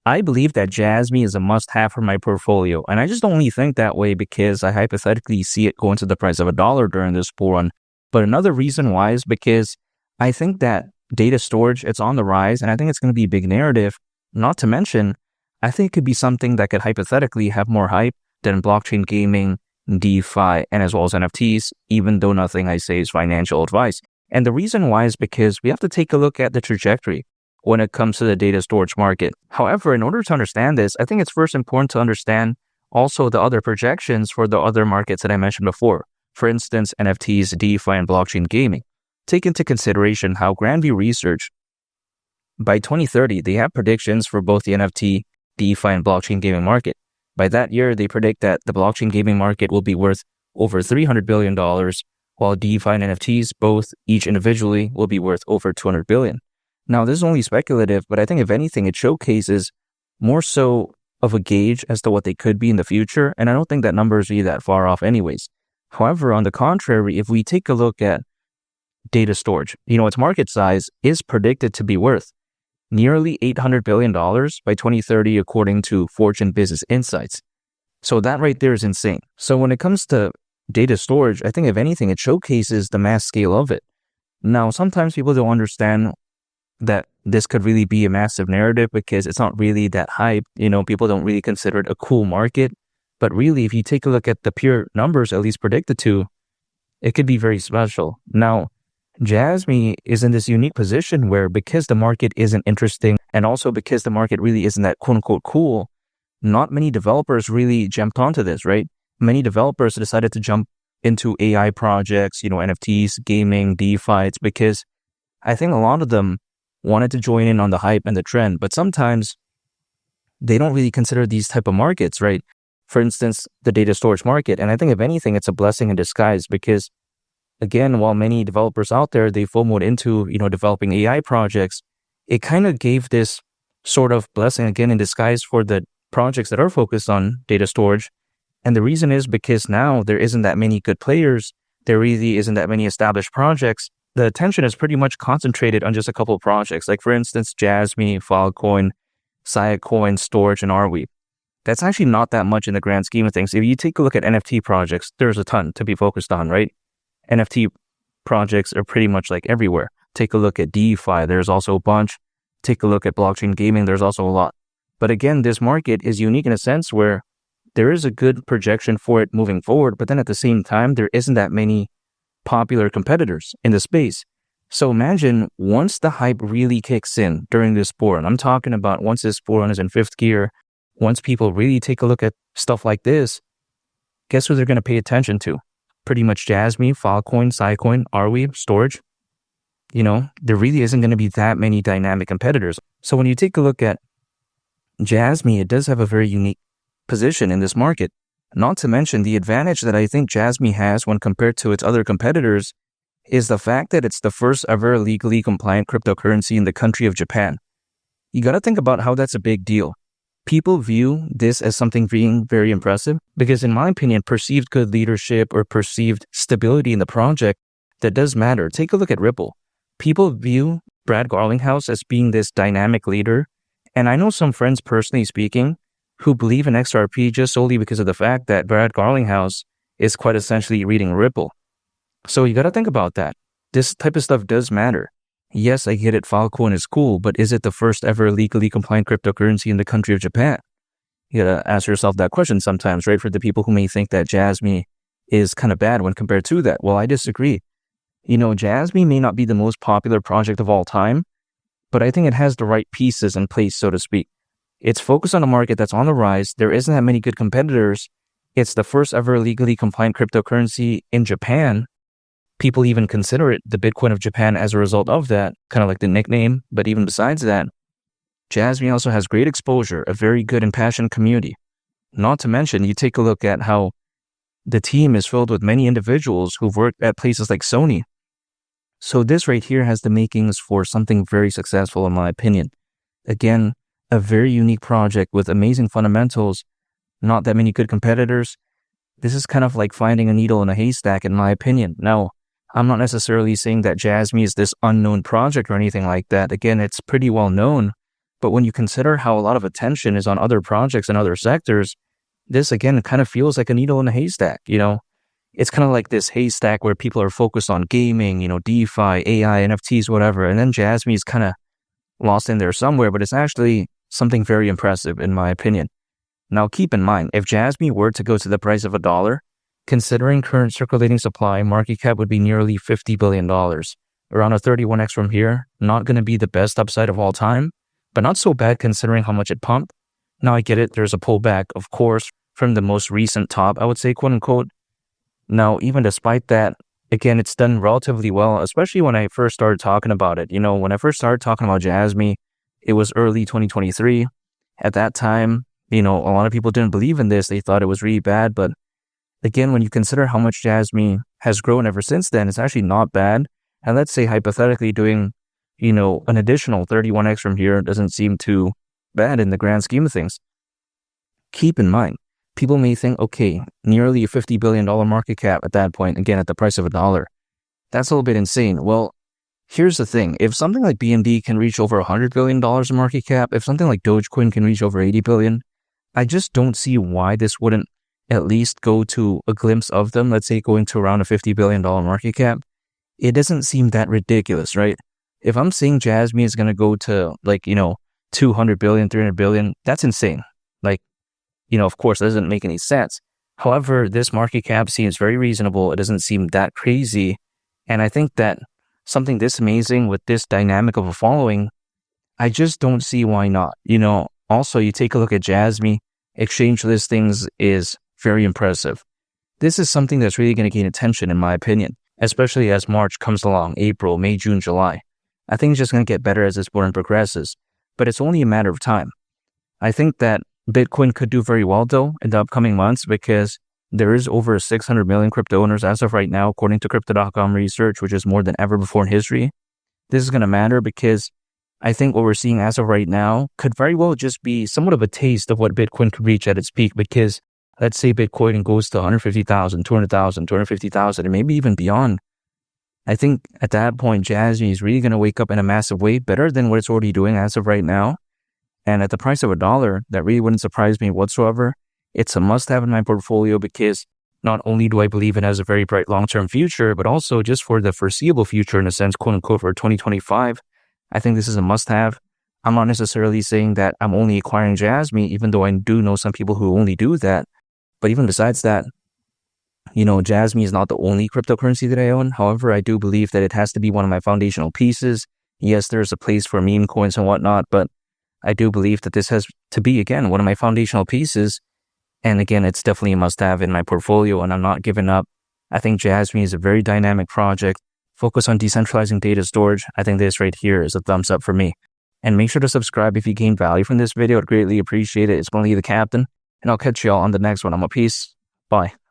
I believe that Jasmy is a must-have for my portfolio, and I just only think that way because I hypothetically see it go into the price of $1 during this bull run. But another reason why is because I think that data storage, it's on the rise, and I think it's going to be a big narrative. Not to mention, I think it could be something that could hypothetically have more hype than blockchain gaming, DeFi, and as well as NFTs, even though nothing I say is financial advice. And the reason why is because we have to take a look at the trajectory when it comes to the data storage market. However, in order to understand this, I think it's first important to understand also the other projections for the other markets that I mentioned before. For instance, NFTs, DeFi, and blockchain gaming. Take into consideration how Grandview Research, by 2030, they have predictions for both the NFT, DeFi, and blockchain gaming market. By that year, they predict that the blockchain gaming market will be worth over $300 billion, while DeFi and NFTs, both each individually, will be worth over $200 billion. Now, this is only speculative, but I think if anything, it showcases more so of a gauge as to what they could be in the future, and I don't think that number is really that far off anyways. However, on the contrary, if we take a look at data storage, its market size is predicted to be worth nearly $800 billion by 2030, according to Fortune Business Insights. So that right there is insane. So when it comes to data storage, I think if anything, it showcases the mass scale of it. Now, sometimes people don't understand that this could really be a massive narrative because it's not really that hype. People don't really consider it a cool market. But really, if you take a look at the pure numbers, at least predicted to, it could be very special. Now, Jasmy is in this unique position where because the market isn't interesting and also because the market really isn't that quote unquote cool, not many developers really jumped onto this, right? Many developers decided to jump into AI projects, NFTs, gaming, DeFi. It's because I think a lot of them wanted to join in on the hype and the trend, but sometimes they don't really consider these type of markets, right? For instance, the data storage market. And I think if anything, it's a blessing in disguise because again, while many developers out there, they FOMO'd into, developing AI projects, it kind of gave this sort of blessing again in disguise for the projects that are focused on data storage. And the reason is because now there isn't that many good players. There really isn't that many established projects. The attention is pretty much concentrated on just a couple of projects. Like for instance, Jasmy, Filecoin, JasmyCoin, Storage, and Arweave. That's actually not that much in the grand scheme of things. If you take a look at NFT projects, there's a ton to be focused on, right? NFT projects are pretty much like everywhere. Take a look at DeFi, there's also a bunch. Take a look at blockchain gaming, there's also a lot. But again, this market is unique in a sense where there is a good projection for it moving forward, but then at the same time, there isn't that many popular competitors in the space. So imagine once the hype really kicks in during this bull run, I'm talking about once this bull run is in fifth gear, once people really take a look at stuff like this, guess who they're going to pay attention to? Pretty much Jasmy, Filecoin, JasmyCoin, Arweave, Storage. There really isn't going to be that many dynamic competitors. So when you take a look at Jasmy, it does have a very unique position in this market. Not to mention the advantage that I think Jasmy has when compared to its other competitors is the fact that it's the first ever legally compliant cryptocurrency in the country of Japan. You got to think about how that's a big deal. People view this as something being very impressive because, in my opinion, perceived good leadership or perceived stability in the project, that does matter. Take a look at Ripple. People view Brad Garlinghouse as being this dynamic leader, and I know some friends, personally speaking, who believe in XRP just solely because of the fact that Brad Garlinghouse is quite essentially reading Ripple. So you got to think about that. This type of stuff does matter. Yes, I get it, Filecoin is cool, but is it the first ever legally compliant cryptocurrency in the country of Japan? You gotta ask yourself that question sometimes, right? For the people who may think that Jasmy is kind of bad when compared to that. Well, I disagree. Jasmy may not be the most popular project of all time, but I think it has the right pieces in place, so to speak. It's focused on a market that's on the rise. There isn't that many good competitors. It's the first ever legally compliant cryptocurrency in Japan. People even consider it the Bitcoin of Japan as a result of that, kind of like the nickname. But even besides that, Jasmy also has great exposure, a very good and passionate community. Not to mention, you take a look at how the team is filled with many individuals who've worked at places like Sony. So this right here has the makings for something very successful, in my opinion. Again, a very unique project with amazing fundamentals, not that many good competitors. This is kind of like finding a needle in a haystack, in my opinion. Now, I'm not necessarily saying that Jasmy is this unknown project or anything like that. Again, it's pretty well known, But when you consider how a lot of attention is on other projects and other sectors, this again kind of feels like a needle in a haystack, It's kind of like this haystack where people are focused on gaming, DeFi, AI, NFTs, whatever. And then Jasmy is kind of lost in there somewhere, but it's actually something very impressive in my opinion. Now, keep in mind, if Jasmy were to go to the price of $1, considering current circulating supply, market cap would be nearly $50 billion. Around a 31x from here, not going to be the best upside of all time, but not so bad considering how much it pumped. Now, I get it, there's a pullback, of course, from the most recent top, I would say, quote unquote. Now, even despite that, again, it's done relatively well, especially when I first started talking about it. When I first started talking about Jasmy, it was early 2023. At that time, a lot of people didn't believe in this. They thought it was really bad. But again, when you consider how much Jasmy has grown ever since then, it's actually not bad. And let's say hypothetically doing, an additional 31x from here doesn't seem too bad in the grand scheme of things. Keep in mind, people may think, okay, nearly a $50 billion market cap at that point, again, at the price of $1. That's a little bit insane. Well, here's the thing. If something like BNB can reach over $100 billion in market cap, if something like Dogecoin can reach over 80 billion, I just don't see why this wouldn't at least go to a glimpse of them, let's say going to around a $50 billion market cap. It doesn't seem that ridiculous, right? If I'm saying Jasmy is going to go to 200 billion, 300 billion, that's insane. Of course, that doesn't make any sense. However, this market cap seems very reasonable. It doesn't seem that crazy. And I think that something this amazing with this dynamic of a following, I just don't see why not. Also, you take a look at Jasmy, exchange listings is very impressive. This is something that's really going to gain attention, in my opinion, especially as March comes along, April, May, June, July. I think it's just going to get better as this board progresses, but it's only a matter of time. I think that Bitcoin could do very well, though, in the upcoming months because there is over 600 million crypto owners as of right now, according to Crypto.com research, which is more than ever before in history. This is going to matter because I think what we're seeing as of right now could very well just be somewhat of a taste of what Bitcoin could reach at its peak because let's say Bitcoin goes to 150,000, 200,000, 250,000, and maybe even beyond. I think at that point, Jasmy is really going to wake up in a massive way, better than what it's already doing as of right now. And at the price of $1, that really wouldn't surprise me whatsoever. It's a must-have in my portfolio because not only do I believe it has a very bright long-term future, but also just for the foreseeable future, in a sense, quote-unquote, for 2025, I think this is a must-have. I'm not necessarily saying that I'm only acquiring Jasmy, even though I do know some people who only do that. But even besides that, Jasmy is not the only cryptocurrency that I own. However, I do believe that it has to be one of my foundational pieces. Yes, there's a place for meme coins and whatnot, but I do believe that this has to be, again, one of my foundational pieces. And again, it's definitely a must-have in my portfolio, and I'm not giving up. I think Jasmy is a very dynamic project. Focus on decentralizing data storage. I think this right here is a thumbs up for me. And make sure to subscribe if you gain value from this video. I'd greatly appreciate it. It's been Lee the Captain, and I'll catch y'all on the next one. I'm a peace. Bye.